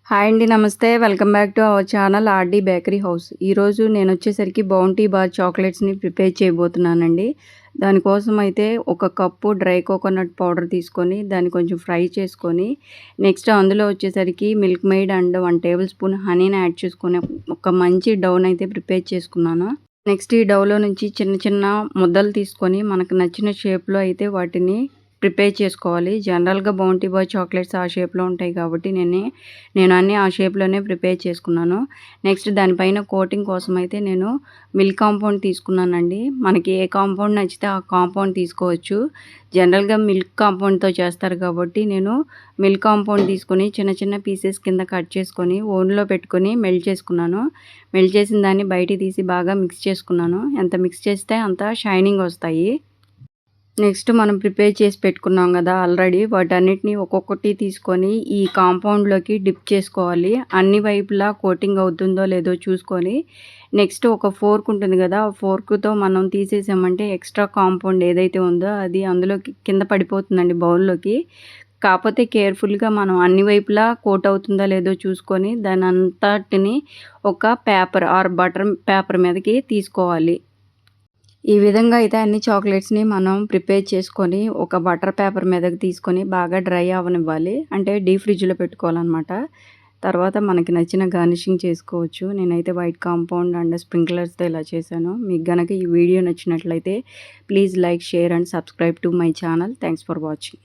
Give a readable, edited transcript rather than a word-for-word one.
Hi అండి. నమస్తే. Welcome back to our channel RD bakery house. ఈరోజు నేనొచ్చేసరికి బౌంటీ బార్ చాక్లెట్స్‌ని ప్రిపేర్ చేయబోతున్నానండి. దానికోసం అయితే ఒక కప్పు డ్రై కోకోనట్ పౌడర్ తీసుకొని దాన్ని కొంచెం ఫ్రై చేసుకొని, నెక్స్ట్ అందులో వచ్చేసరికి milkmaid and 1 tablespoon హనీని యాడ్ చేసుకొని ఒక మంచి డౌనయితే ప్రిపేర్ చేసుకున్నాను. నెక్స్ట్ ఈ డౌలో నుంచి చిన్న చిన్న ముద్దలు తీసుకొని మనకు నచ్చిన షేప్‌లో అయితే వాటిని ప్రిపేర్ చేసుకోవాలి. జనరల్‌గా బౌంటీ బార్ చాక్లెట్స్ ఆ షేప్‌లో ఉంటాయి కాబట్టి నేను అన్నీ ఆ షేప్‌లోనే ప్రిపేర్ చేసుకున్నాను. నెక్స్ట్ దానిపైన కోటింగ్ కోసం అయితే నేను మిల్క్ కాంపౌండ్ తీసుకున్నానండి. మనకి ఏ కాంపౌండ్ నచ్చితే ఆ కాంపౌండ్ తీసుకోవచ్చు. జనరల్‌గా మిల్క్ కాంపౌండ్‌తో చేస్తారు కాబట్టి నేను మిల్క్ కాంపౌండ్ తీసుకొని చిన్న చిన్న పీసెస్ కింద కట్ చేసుకొని ఓవెన్‌లో పెట్టుకొని మెల్ట్ చేసుకున్నాను. మెల్ట్ చేసిన దాన్ని బయటికి తీసి బాగా మిక్స్ చేసుకున్నాను. ఎంత మిక్స్ చేస్తే అంత షైనింగ్ వస్తాయి. నెక్స్ట్ మనం ప్రిపేర్ చేసి పెట్టుకున్నాం కదా ఆల్రెడీ, వాటన్నిటిని ఒక్కొక్కటి తీసుకొని ఈ కాంపౌండ్లోకి డిప్ చేసుకోవాలి. అన్ని వైపులా కోటింగ్ అవుతుందో లేదో చూసుకొని, నెక్స్ట్ ఒక ఫోర్క్ ఉంటుంది కదా, ఆ ఫోర్క్తో మనం తీసేసామంటే ఎక్స్ట్రా కాంపౌండ్ ఏదైతే ఉందో అది అందులోకి కింద పడిపోతుందండి బౌల్లోకి. కాకపోతే కేర్ఫుల్గా మనం అన్ని వైపులా కోట్ అవుతుందో లేదో చూసుకొని దాని అంతటిని ఒక పేపర్ ఆర్ బటర్ పేపర్ మీదకి తీసుకోవాలి. ఈ విధంగా అయితే అన్ని చాక్లెట్స్‌ని మనం ప్రిపేర్ చేసుకొని ఒక బటర్ పేపర్ మీదకి తీసుకొని బాగా డ్రై అవ్వనివ్వాలి. అంటే డీప్ ఫ్రిడ్జ్‌లో పెట్టుకోవాలనమాట. తర్వాత మనకి నచ్చిన గార్నిషింగ్ చేసుకోవచ్చు. నేనైతే వైట్ కాంపౌండ్ అండ్ స్ప్రింక్లర్స్‌తో ఇలా చేశాను. మీకు గనక ఈ వీడియో నచ్చినట్లయితే please like, share and subscribe to my channel. Thanks for watching.